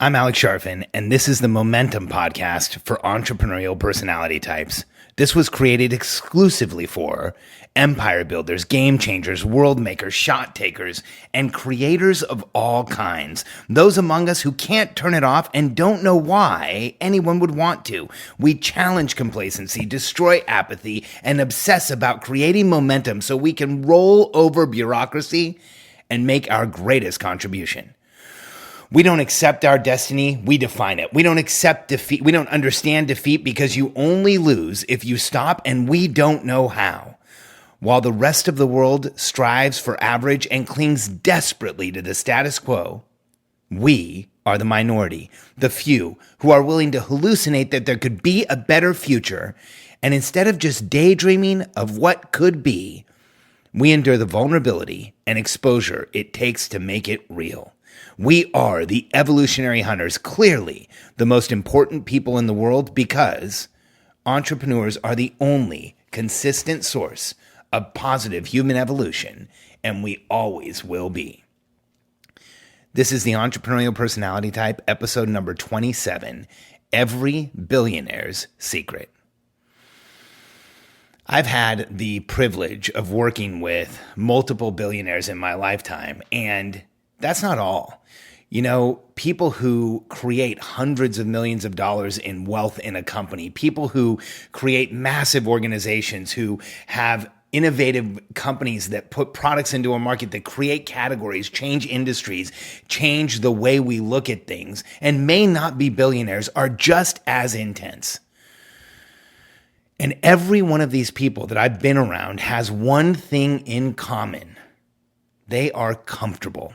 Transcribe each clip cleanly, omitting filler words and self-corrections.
I'm Alex Sharfin, and this is the Momentum Podcast for entrepreneurial personality types. This was created exclusively for empire builders, game changers, world makers, shot takers, and creators of all kinds. Those among us who can't turn it off and don't know why anyone would want to. We challenge complacency, destroy apathy, and obsess about creating momentum so we can roll over bureaucracy and make our greatest contribution. We don't accept our destiny, we define it. We don't accept defeat. We don't understand defeat because you only lose if you stop, and we don't know how. While the rest of the world strives for average and clings desperately to the status quo, we are the minority, the few who are willing to hallucinate that there could be a better future. And instead of just daydreaming of what could be, we endure the vulnerability and exposure it takes to make it real. We are the evolutionary hunters, clearly the most important people in the world, because entrepreneurs are the only consistent source of positive human evolution, and we always will be. This is the Entrepreneurial Personality Type, episode number 27, Every Billionaire's Secret. I've had the privilege of working with multiple billionaires in my lifetime, and that's not all. You know, people who create hundreds of millions of dollars in wealth in a company, people who create massive organizations, who have innovative companies that put products into a market that create categories, change industries, change the way we look at things, and may not be billionaires, are just as intense. And every one of these people that I've been around has one thing in common. They are comfortable.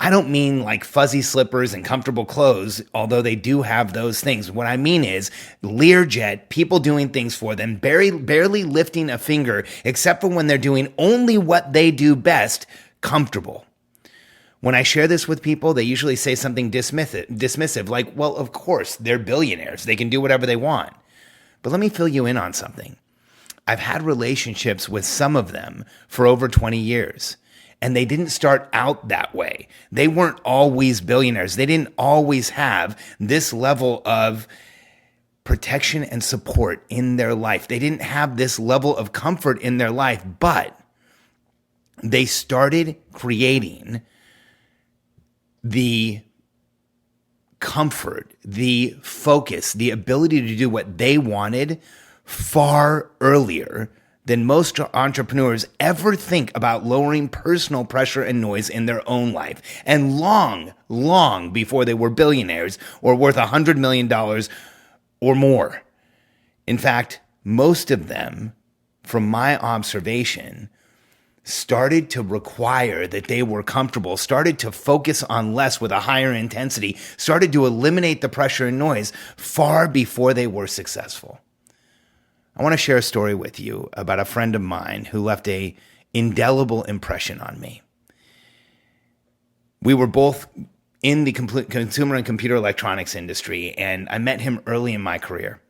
I don't mean like fuzzy slippers and comfortable clothes, although they do have those things. What I mean is Learjet, people doing things for them, barely lifting a finger, except for when they're doing only what they do best, comfortable. When I share this with people, they usually say something dismissive, like, well, of course, they're billionaires. They can do whatever they want. But let me fill you in on something. I've had relationships with some of them for over 20 years. And they didn't start out that way. They weren't always billionaires. They didn't always have this level of protection and support in their life. They didn't have this level of comfort in their life, but they started creating the comfort, the focus, the ability to do what they wanted far earlier than most entrepreneurs ever think about lowering personal pressure and noise in their own life. And long before they were billionaires or worth $100 million or more. In fact, most of them, from my observation, started to require that they were comfortable, started to focus on less with a higher intensity, started to eliminate the pressure and noise far before they were successful. I want to share a story with you about a friend of mine who left an indelible impression on me. We were both in the consumer and computer electronics industry, and I met him early in my career.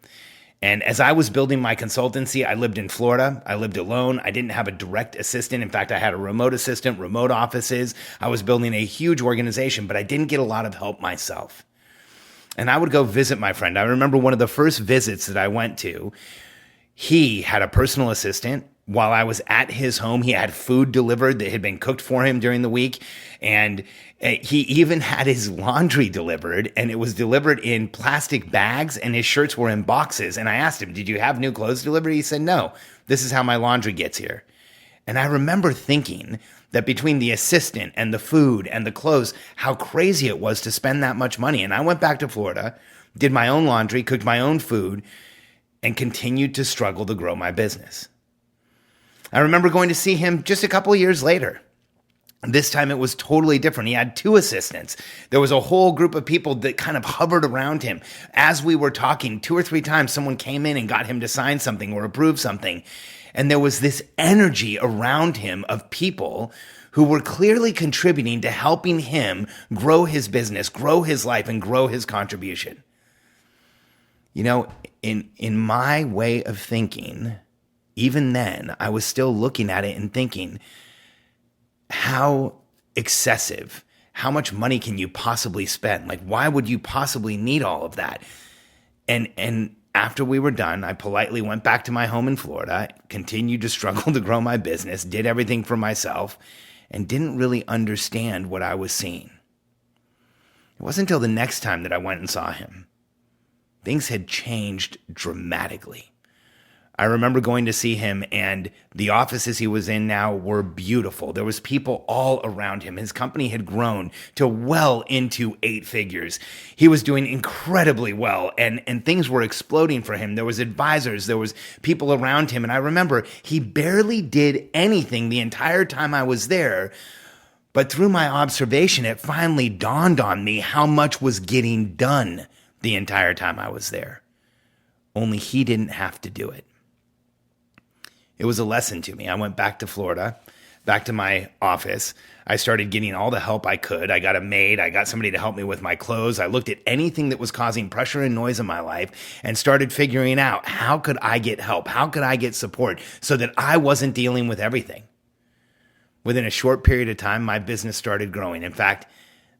And as I was building my consultancy, I lived in Florida. I lived alone. I didn't have a direct assistant. In fact, I had a remote assistant, remote offices. I was building a huge organization, but I didn't get a lot of help myself. And I would go visit my friend. I remember one of the first visits that I went to. He had a personal assistant. While I was at his home, he had food delivered that had been cooked for him during the week. And he even had his laundry delivered, and it was delivered in plastic bags, and his shirts were in boxes. And I asked him, did you have new clothes delivered? He said, no, this is how my laundry gets here. And I remember thinking that between the assistant and the food and the clothes, how crazy it was to spend that much money. And I went back to Florida, did my own laundry, cooked my own food, and continued to struggle to grow my business. I remember going to see him just a couple of years later. This time it was totally different. He had two assistants. There was a whole group of people that kind of hovered around him. As we were talking, 2 or 3 times, someone came in and got him to sign something or approve something. And there was this energy around him of people who were clearly contributing to helping him grow his business, grow his life, and grow his contribution. You know, in my way of thinking, even then, I was still looking at it and thinking how excessive, how much money can you possibly spend? Like, why would you possibly need all of that? And after we were done, I politely went back to my home in Florida, continued to struggle to grow my business, did everything for myself, and didn't really understand what I was seeing. It wasn't until the next time that I went and saw him. Things had changed dramatically. I remember going to see him, and the offices he was in now were beautiful. There was people all around him. His company had grown to well into 8 figures. He was doing incredibly well, and things were exploding for him. There was advisors, there was people around him, and I remember he barely did anything the entire time I was there. But through my observation, it finally dawned on me how much was getting done the entire time I was there. Only he didn't have to do it. It was a lesson to me. I went back to Florida, back to my office. I started getting all the help I could. I got a maid. I got somebody to help me with my clothes. I looked at anything that was causing pressure and noise in my life and started figuring out, how could I get help? How could I get support so that I wasn't dealing with everything? Within a short period of time, my business started growing. In fact,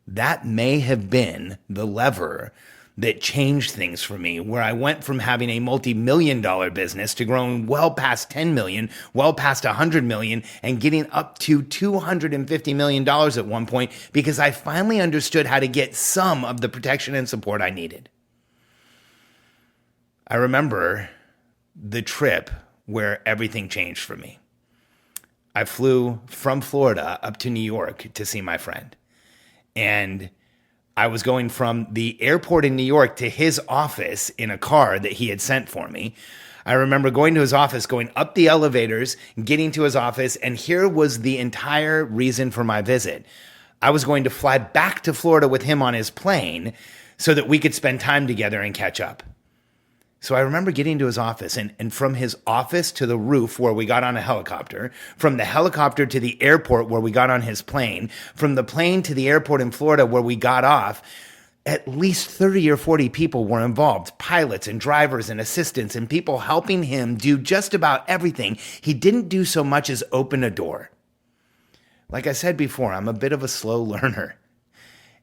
that may have been the lever that changed things for me, where I went from having a multi-million-dollar business to growing well past 10 million, well past 100 million, and getting up to $250 million at one point, because I finally understood how to get some of the protection and support I needed. I remember the trip where everything changed for me. I flew from Florida up to New York to see my friend, and I was going from the airport in New York to his office in a car that he had sent for me. I remember going to his office, going up the elevators, getting to his office, and here was the entire reason for my visit. I was going to fly back to Florida with him on his plane so that we could spend time together and catch up. So I remember getting to his office, and from his office to the roof where we got on a helicopter, from the helicopter to the airport where we got on his plane, from the plane to the airport in Florida where we got off, at least 30 or 40 people were involved, pilots and drivers and assistants and people helping him do just about everything. He didn't do so much as open a door. Like I said before, I'm a bit of a slow learner.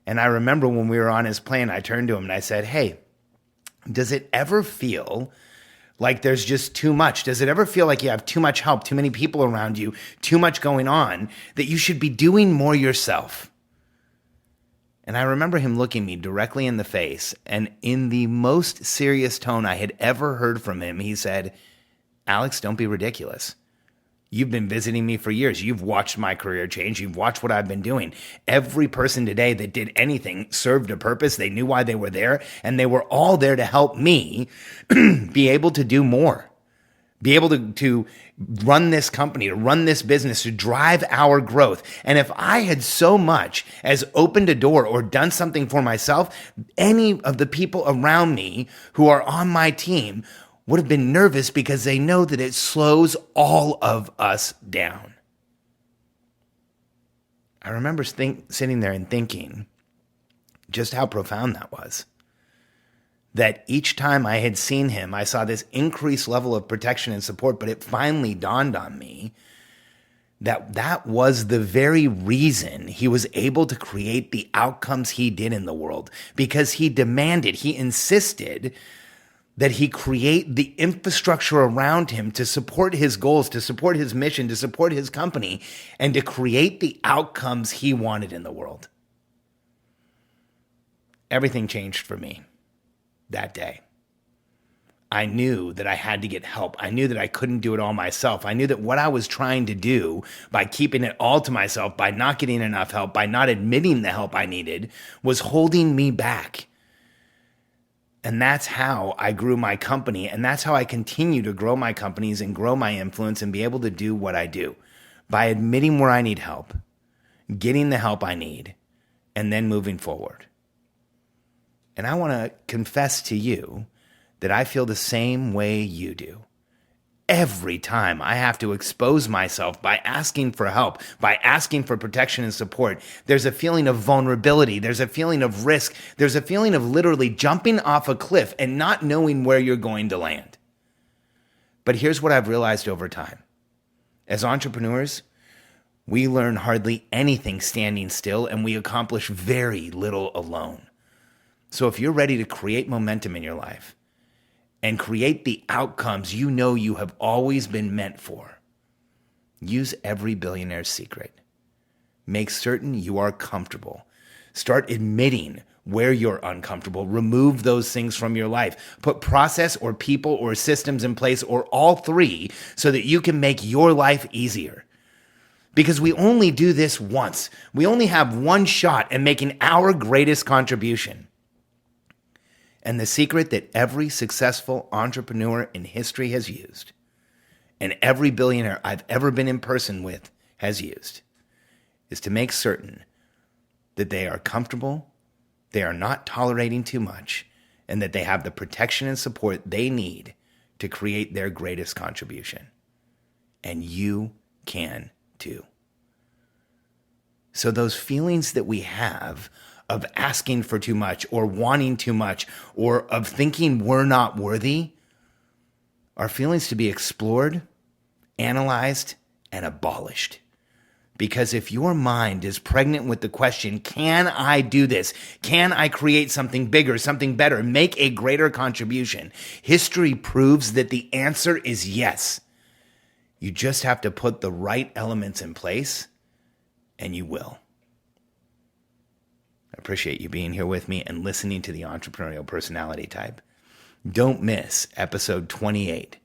And I remember when we were on his plane, I turned to him and I said, "Hey, does it ever feel like there's just too much? Does it ever feel like you have too much help, too many people around you, too much going on, that you should be doing more yourself?" And I remember him looking me directly in the face, and in the most serious tone I had ever heard from him, he said, "Alex, don't be ridiculous. You've been visiting me for years. You've watched my career change. You've watched what I've been doing. Every person today that did anything served a purpose. They knew why they were there, and they were all there to help me be able to do more, be able to run this company, to run this business, to drive our growth. And if I had so much as opened a door or done something for myself, any of the people around me who are on my team would have been nervous because they know that it slows all of us down." I remember sitting there and thinking just how profound that was. That each time I had seen him, I saw this increased level of protection and support, but it finally dawned on me that that was the very reason he was able to create the outcomes he did in the world, because he demanded, he insisted that he create the infrastructure around him to support his goals, to support his mission, to support his company, and to create the outcomes he wanted in the world. Everything changed for me that day. I knew that I had to get help. I knew that I couldn't do it all myself. I knew that what I was trying to do by keeping it all to myself, by not getting enough help, by not admitting the help I needed, was holding me back. And that's how I grew my company, and that's how I continue to grow my companies and grow my influence and be able to do what I do, by admitting where I need help, getting the help I need, and then moving forward. And I want to confess to you that I feel the same way you do. Every time I have to expose myself by asking for help, by asking for protection and support, there's a feeling of vulnerability, there's a feeling of risk, there's a feeling of literally jumping off a cliff and not knowing where you're going to land. But here's what I've realized over time. As entrepreneurs, We learn hardly anything standing still, and we accomplish very little alone. So if you're ready to create momentum in your life and create the outcomes you know you have always been meant for, use every billionaire's secret. Make certain you are comfortable. Start admitting where you're uncomfortable. Remove those things from your life. Put process or people or systems in place, or all three, so that you can make your life easier. Because we only do this once. We only have one shot at making our greatest contribution. And the secret that every successful entrepreneur in history has used, and every billionaire I've ever been in person with has used, is to make certain that they are comfortable, they are not tolerating too much, and that they have the protection and support they need to create their greatest contribution. And you can too. So those feelings that we have of asking for too much or wanting too much or of thinking we're not worthy are feelings to be explored, analyzed, and abolished. Because if your mind is pregnant with the question, can I do this? Can I create something bigger, something better, make a greater contribution? History proves that the answer is yes. You just have to put the right elements in place, and you will. I appreciate you being here with me and listening to the Entrepreneurial Personality Type. Don't miss episode 28.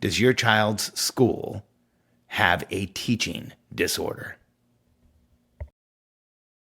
Does your child's school have a teaching disorder?